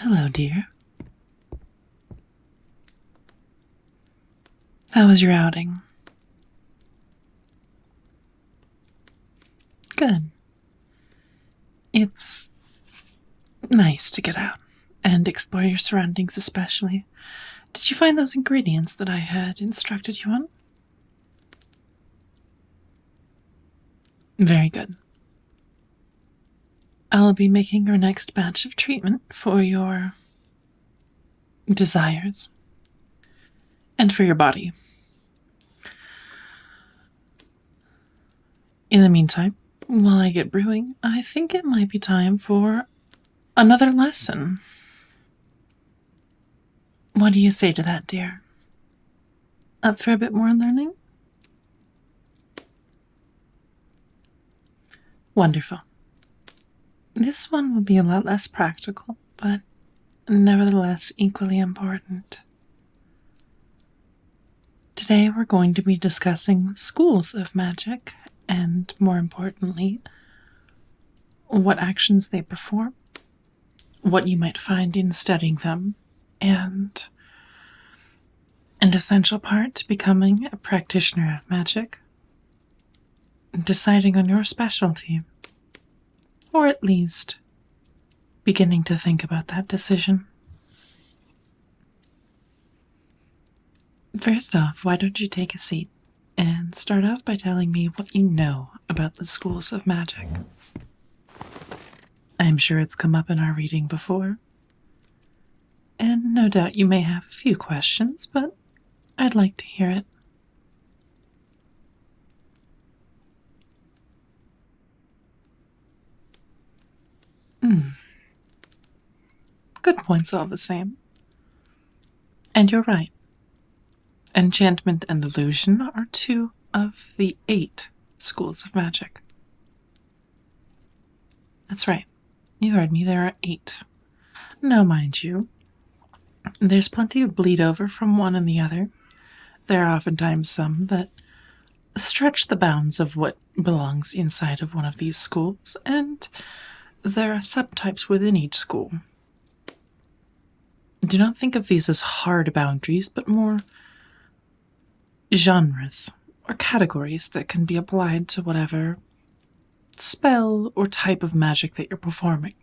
Hello, dear. How was your outing? Good. It's nice to get out and explore your surroundings, especially. Did you find those ingredients that I had instructed you on? Very good. I'll be making your next batch of treatment for your desires and for your body. In the meantime, while I get brewing, I think it might be time for another lesson. What do you say to that, dear? Up for a bit more learning? Wonderful. This one will be a lot less practical, but nevertheless equally important. Today we're going to be discussing schools of magic, and more importantly, what actions they perform, what you might find in studying them, and an essential part to becoming a practitioner of magic, deciding on your specialty, or at least beginning to think about that decision. First off, why don't you take a seat and start off by telling me what you know about the schools of magic? I'm sure it's come up in our reading before, and no doubt you may have a few questions, but I'd like to hear it. Good points all the same. And you're right. Enchantment and illusion are 2 of the 8 schools of magic. That's right. You heard me, there are 8. Now, mind you, there's plenty of bleed over from one and the other. There are oftentimes some that stretch the bounds of what belongs inside of one of these schools, and there are subtypes within each school. Do not think of these as hard boundaries, but more genres or categories that can be applied to whatever spell or type of magic that you're performing.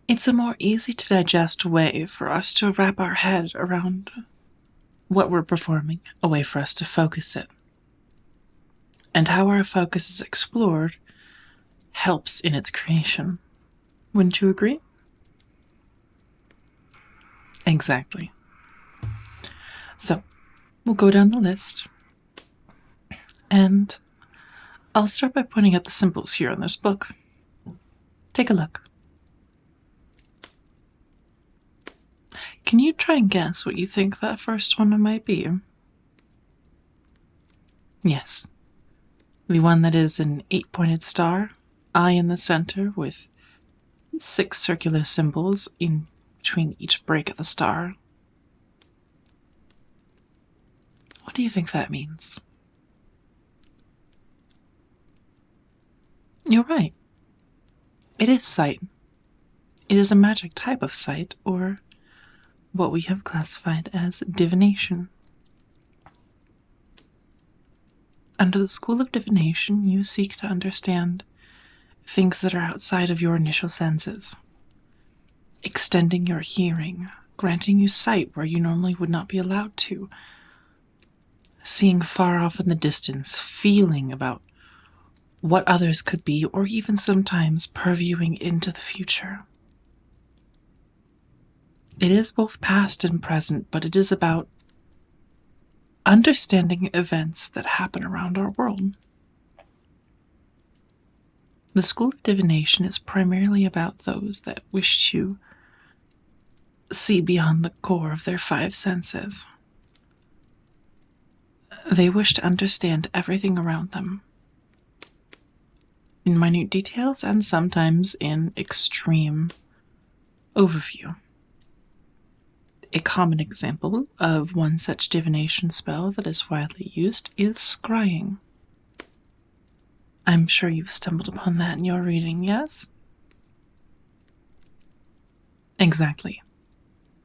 It's a more easy to digest way for us to wrap our head around what we're performing, a way for us to focus it. And how our focus is explored helps in its creation. Wouldn't you agree? Exactly. So, we'll go down the list, and I'll start by pointing out the symbols here in this book. Take a look. Can you try and guess what you think that first one might be? Yes. The one that is an 8-pointed star, eye in the center with 6 circular symbols in between each break of the star. What do you think that means? You're right. It is sight. It is a magic type of sight, or what we have classified as divination. Under the school of divination, you seek to understand things that are outside of your initial senses, extending your hearing, granting you sight where you normally would not be allowed to, seeing far off in the distance, feeling about what others could be, or even sometimes purviewing into the future. It is both past and present, but it is about understanding events that happen around our world. The school of divination is primarily about those that wish to see beyond the core of their 5 senses. They wish to understand everything around them, in minute details and sometimes in extreme overview. A common example of one such divination spell that is widely used is scrying. I'm sure you've stumbled upon that in your reading, yes? Exactly.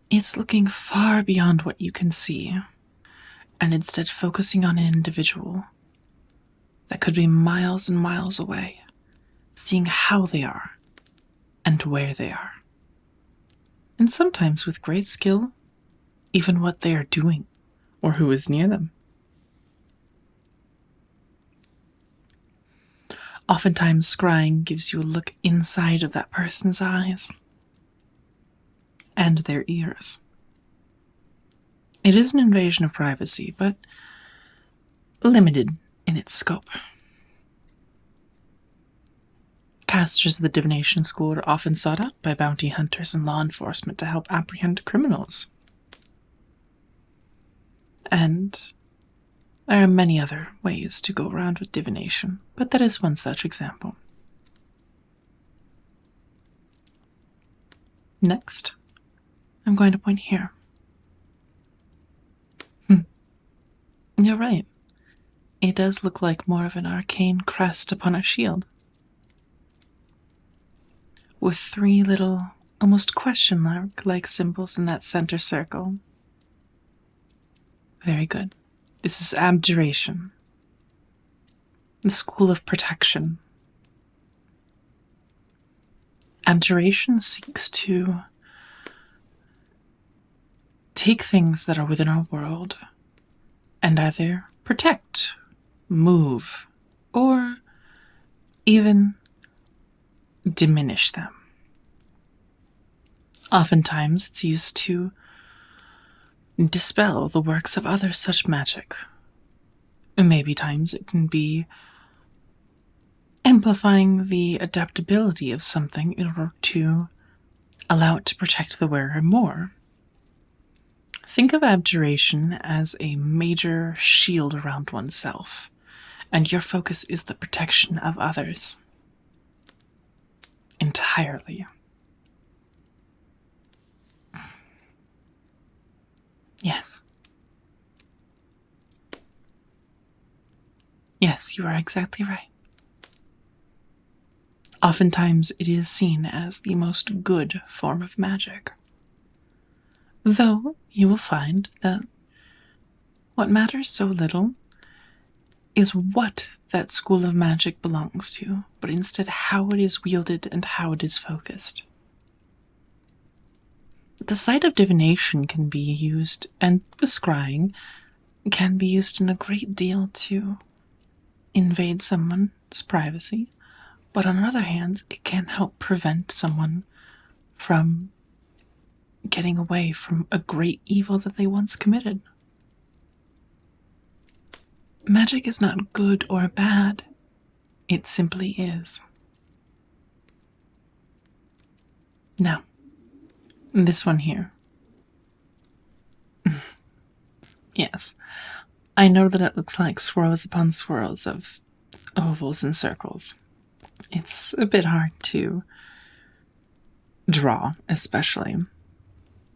It's looking far beyond what you can see, and instead focusing on an individual that could be miles and miles away, seeing how they are and where they are. And sometimes with great skill, even what they are doing or who is near them. Oftentimes, scrying gives you a look inside of that person's eyes and their ears. It is an invasion of privacy, but limited in its scope. Casters of the divination school are often sought out by bounty hunters and law enforcement to help apprehend criminals. And there are many other ways to go around with divination, but that is one such example. Next, I'm going to point here. You're right. It does look like more of an arcane crest upon a shield, with 3 little, almost question mark-like symbols in that center circle. Very good. This is abjuration, the school of protection. Abjuration seeks to take things that are within our world and either protect, move, or even diminish them. Oftentimes, it's used to dispel the works of other such magic. Maybe times it can be amplifying the adaptability of something in order to allow it to protect the wearer more. Think of abjuration as a major shield around oneself, and your focus is the protection of others. Entirely. Yes. Yes, you are exactly right. Oftentimes it is seen as the most good form of magic. Though you will find that what matters so little is what that school of magic belongs to, but instead how it is wielded and how it is focused. The sight of divination can be used, and the scrying can be used in a great deal to invade someone's privacy, but on the other hand, it can help prevent someone from getting away from a great evil that they once committed. Magic is not good or bad. It simply is. Now, this one here. Yes, I know that it looks like swirls upon swirls of ovals and circles. It's a bit hard to draw, especially.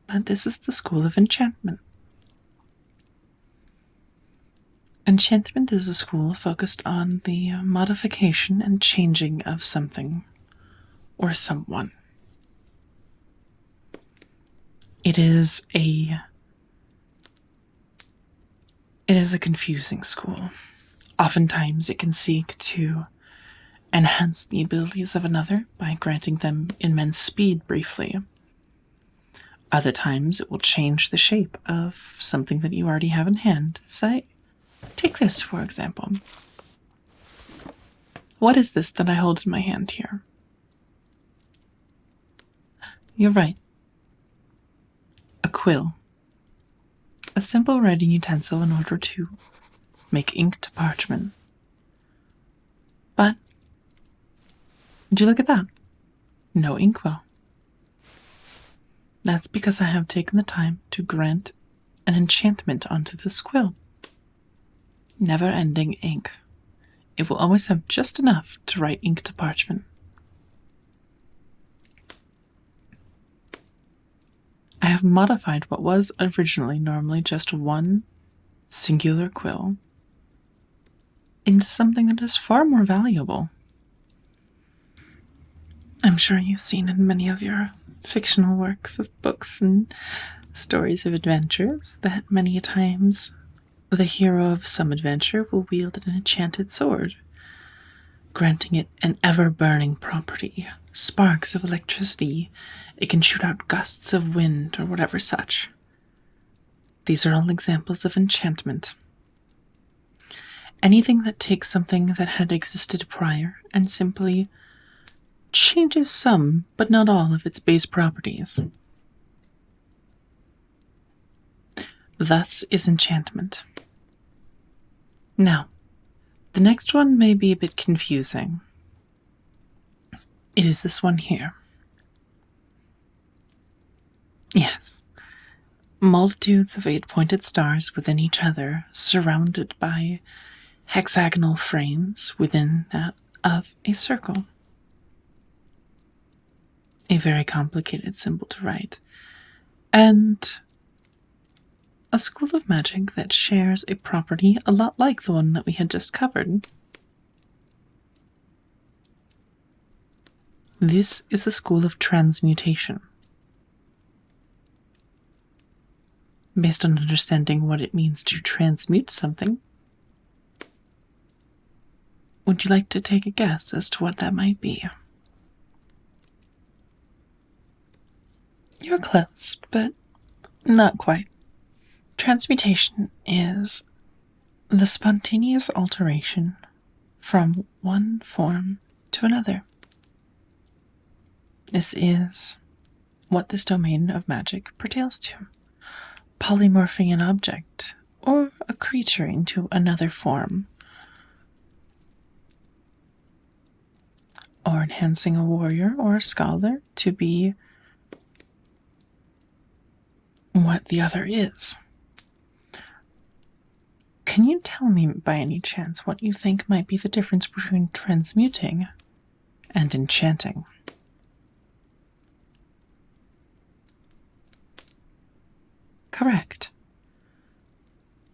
But this is the school of enchantment. Enchantment is a school focused on the modification and changing of something or someone. It is a confusing school. Oftentimes it can seek to enhance the abilities of another by granting them immense speed briefly. Other times it will change the shape of something that you already have in hand. Say, take this for example. What is this that I hold in my hand here? You're right. A quill. A simple writing utensil in order to make ink to parchment. But, would you look at that? No inkwell. That's because I have taken the time to grant an enchantment onto this quill. Never-ending ink. It will always have just enough to write ink to parchment. I have modified what was originally normally just one singular quill into something that is far more valuable. I'm sure you've seen in many of your fictional works of books and stories of adventures that many times the hero of some adventure will wield an enchanted sword, granting it an ever-burning property, sparks of electricity. It can shoot out gusts of wind or whatever such. These are all examples of enchantment. Anything that takes something that had existed prior and simply changes some, but not all, of its base properties. Thus is enchantment. Now, the next one may be a bit confusing. It is this one here. Yes. Multitudes of 8-pointed stars within each other, surrounded by hexagonal frames within that of a circle. A very complicated symbol to write. And a school of magic that shares a property a lot like the one that we had just covered. This is the school of transmutation. Based on understanding what it means to transmute something, would you like to take a guess as to what that might be? You're close, but not quite. Transmutation is the spontaneous alteration from one form to another. This is what this domain of magic pertains to. Polymorphing an object or a creature into another form, or enhancing a warrior or a scholar to be what the other is. Can you tell me by any chance what you think might be the difference between transmuting and enchanting? Correct.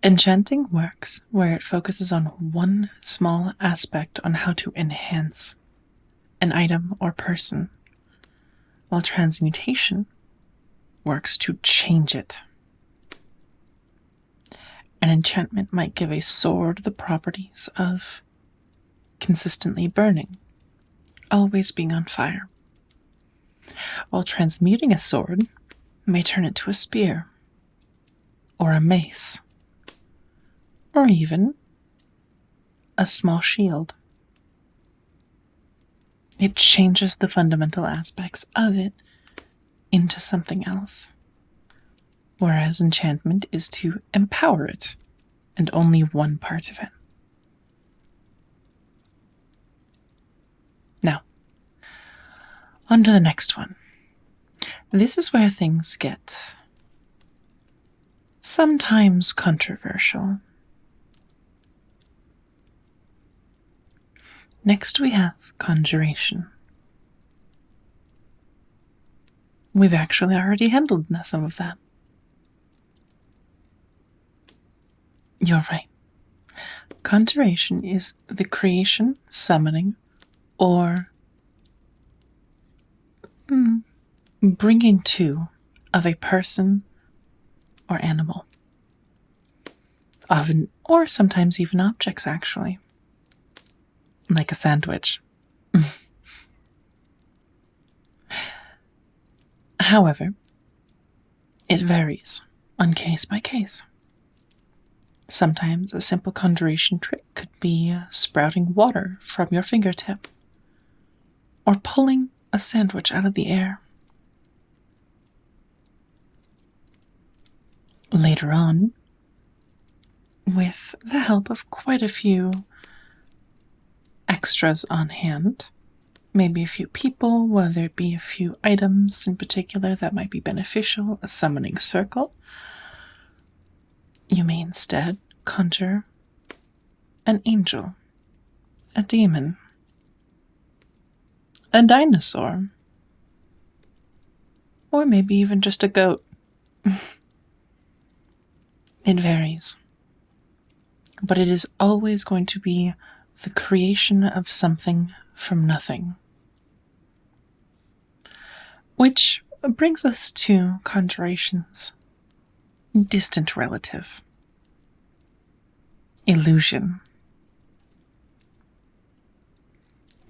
Enchanting works where it focuses on one small aspect on how to enhance an item or person, while transmutation works to change it. An enchantment might give a sword the properties of consistently burning, always being on fire, while transmuting a sword may turn it to a spear, or a mace, or even a small shield. It changes the fundamental aspects of it into something else, whereas enchantment is to empower it, and only one part of it. Now, on to the next one. This is where things get sometimes controversial. Next we have conjuration. We've actually already handled some of that. You're right. Conjuration is the creation, summoning, or bringing to of a person or animal. Often, or sometimes even objects, actually. Like a sandwich. However, it varies on case by case. Sometimes a simple conjuration trick could be sprouting water from your fingertip, or pulling a sandwich out of the air. Later on, with the help of quite a few extras on hand, maybe a few people, whether it be a few items in particular that might be beneficial, a summoning circle, you may instead conjure an angel, a demon, a dinosaur, or maybe even just a goat. It varies. But it is always going to be the creation of something from nothing. Which brings us to conjuration's distant relative, illusion.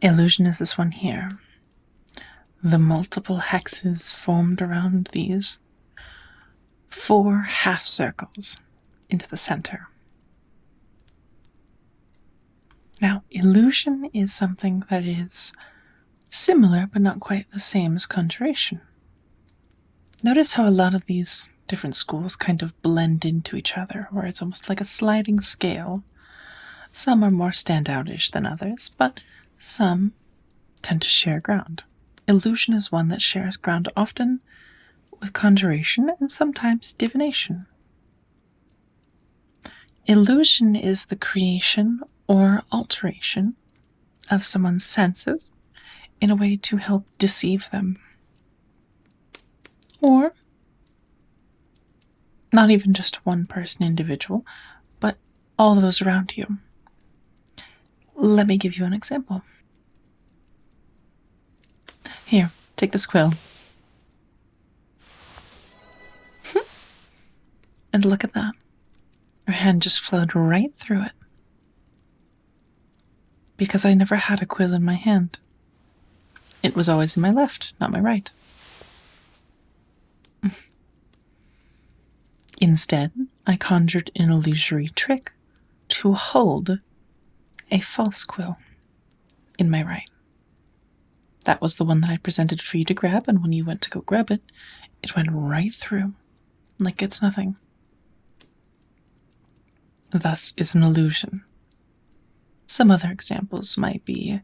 Illusion is this one here. The multiple hexes formed around these 4 half circles into the center. Now, illusion is something that is similar but not quite the same as conjuration. Notice how a lot of these different schools kind of blend into each other, where it's almost like a sliding scale. Some are more standoutish than others, but some tend to share ground. Illusion is one that shares ground often with conjuration and sometimes divination. Illusion is the creation or alteration of someone's senses in a way to help deceive them. Or not even just one person individual, but all those around you. Let me give you an example. Here, take this quill. And look at that. Your hand just flowed right through it. Because I never had a quill in my hand. It was always in my left, not my right. Instead, I conjured an illusory trick to hold a false quill in my right. That was the one that I presented for you to grab, and when you went to go grab it, it went right through, like it's nothing. Thus is an illusion. Some other examples might be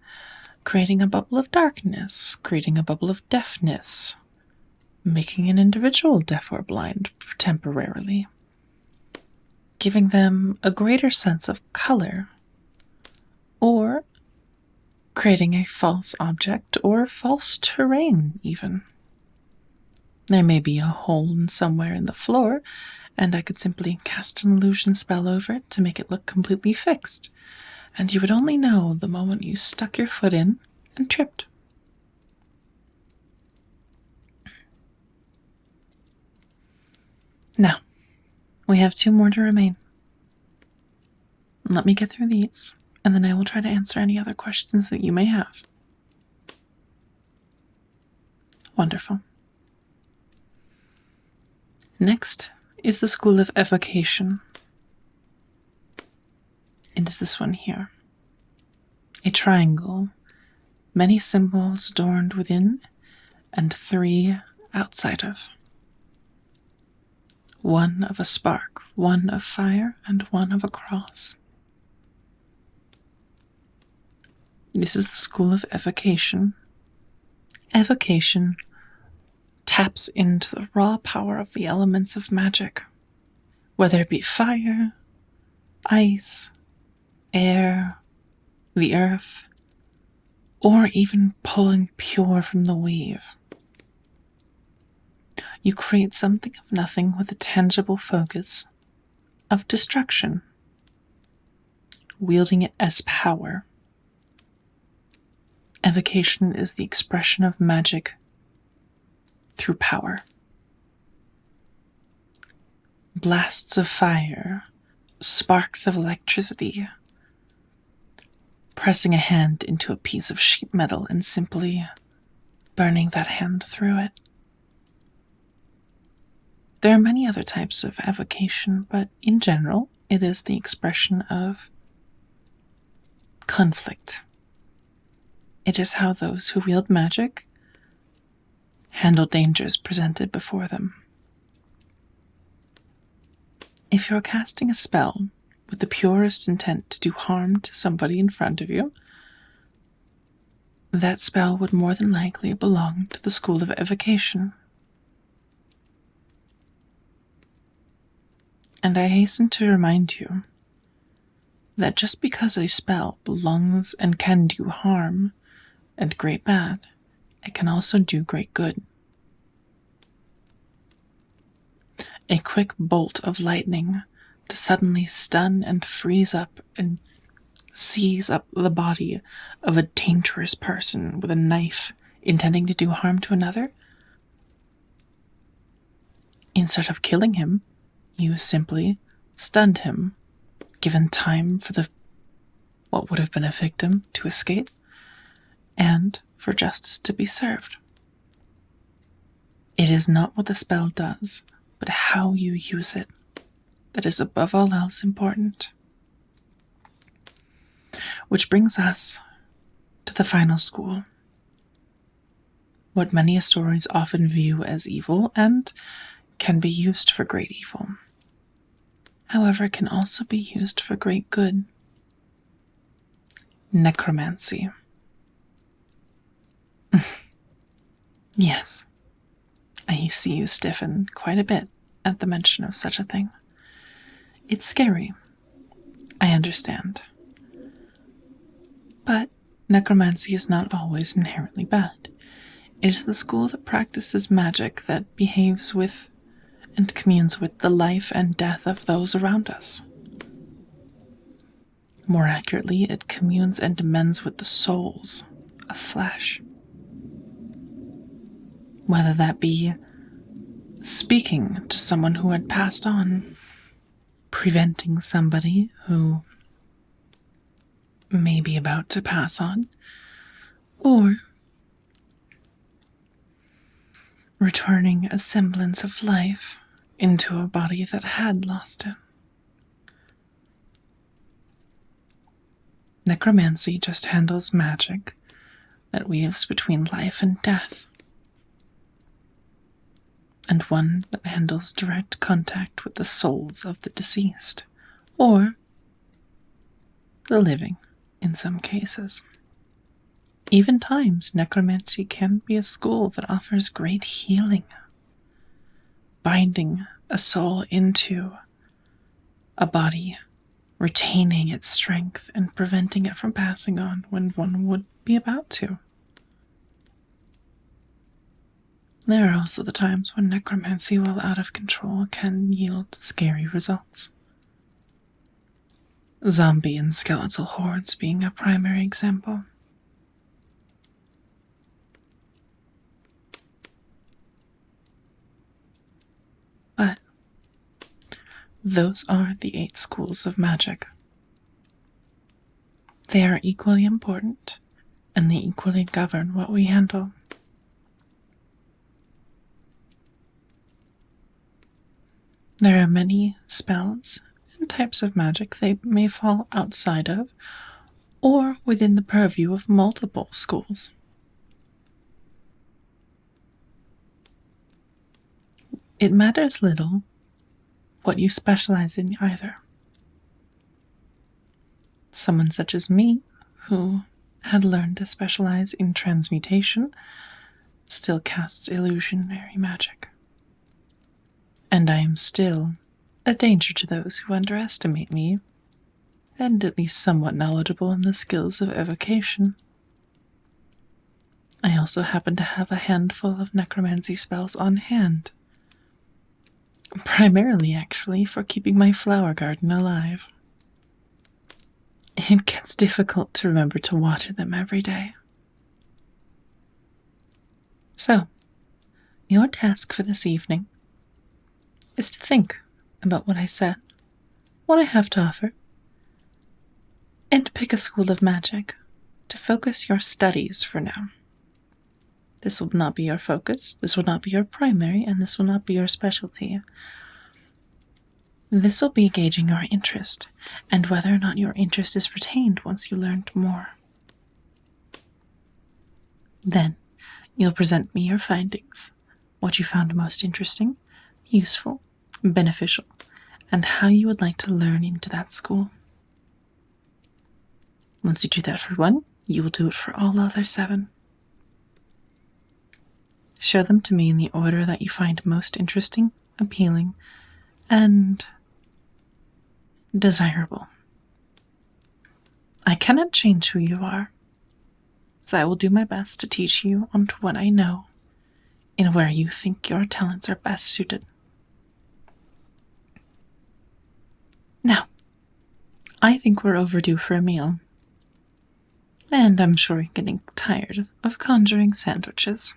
creating a bubble of darkness, creating a bubble of deafness, making an individual deaf or blind temporarily, giving them a greater sense of color, or creating a false object or false terrain even. There may be a hole somewhere in the floor, and I could simply cast an illusion spell over it to make it look completely fixed, and you would only know the moment you stuck your foot in and tripped. Now, we have 2 more to remain. Let me get through these, and then I will try to answer any other questions that you may have. Wonderful. Next is the school of evocation. It is this one here. A triangle, many symbols adorned within, and 3 outside of. 1 of a spark, 1 of fire, and 1 of a cross. This is the school of evocation. Evocation taps into the raw power of the elements of magic, whether it be fire, ice, air, the earth, or even pulling pure from the wave. You create something of nothing with a tangible focus of destruction, wielding it as power. Evocation is the expression of magic through power. Blasts of fire, sparks of electricity, pressing a hand into a piece of sheet metal and simply burning that hand through it. There are many other types of evocation, but in general, it is the expression of conflict. It is how those who wield magic handle dangers presented before them. If you're casting a spell with the purest intent to do harm to somebody in front of you, that spell would more than likely belong to the school of evocation. And I hasten to remind you that just because a spell belongs and can do harm and great bad, it can also do great good. A quick bolt of lightning to suddenly stun and freeze up and seize up the body of a dangerous person with a knife intending to do harm to another Instead of killing him, you simply stunned him, given time for what would have been a victim to escape, and for justice to be served. It is not what the spell does, but how you use it that is above all else important. Which brings us to the final school. What many stories often view as evil and can be used for great evil. However, it can also be used for great good. Necromancy. Yes, I see you stiffen quite a bit at the mention of such a thing. It's scary. I understand. But necromancy is not always inherently bad. It is the school that practices magic that behaves with and communes with the life and death of those around us. More accurately, it communes and amends with the souls of flesh. Whether that be speaking to someone who had passed on, preventing somebody who may be about to pass on, or returning a semblance of life into a body that had lost it. Necromancy just handles magic that weaves between life and death, and one that handles direct contact with the souls of the deceased, or the living in some cases. Even times, necromancy can be a school that offers great healing, binding a soul into a body, retaining its strength and preventing it from passing on when one would be about to. There are also the times when necromancy, while out of control, can yield scary results. Zombie and skeletal hordes being a primary example. But those are the 8 schools of magic. They are equally important, and they equally govern what we handle. There are many spells and types of magic they may fall outside of, or within the purview of multiple schools. It matters little what you specialize in either. Someone such as me, who had learned to specialize in transmutation, still casts illusionary magic. And I am still a danger to those who underestimate me, and at least somewhat knowledgeable in the skills of evocation. I also happen to have a handful of necromancy spells on hand. Primarily, actually, for keeping my flower garden alive. It gets difficult to remember to water them every day. So, your task for this evening is to think about what I said, what I have to offer, and pick a school of magic to focus your studies for now. This will not be your focus, this will not be your primary, and this will not be your specialty. This will be gauging your interest, and whether or not your interest is retained once you learned more. Then, you'll present me your findings, what you found most interesting, useful, beneficial, and how you would like to learn into that school. Once you do that for one, you will do it for all other 7. Show them to me in the order that you find most interesting, appealing, and desirable. I cannot change who you are, so I will do my best to teach you onto what I know and where you think your talents are best suited. Now, I think we're overdue for a meal, and I'm sure you're getting tired of conjuring sandwiches.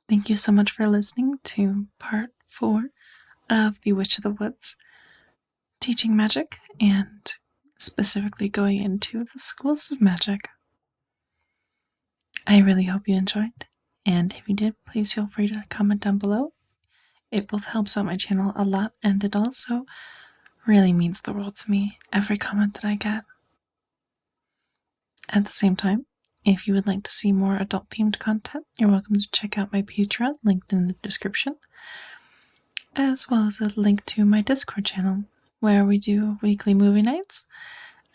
Thank you so much for listening to part 4 of The Witch of the Woods, teaching magic and specifically going into the schools of magic. I really hope you enjoyed, and if you did, please feel free to comment down below. It both helps out my channel a lot, and it also really means the world to me, every comment that I get. At the same time, if you would like to see more adult-themed content, you're welcome to check out my Patreon, linked in the description, as well as a link to my Discord channel, where we do weekly movie nights,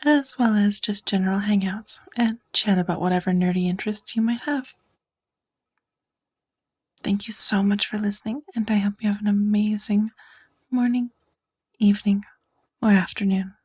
as well as just general hangouts and chat about whatever nerdy interests you might have. Thank you so much for listening, and I hope you have an amazing morning, evening, or afternoon.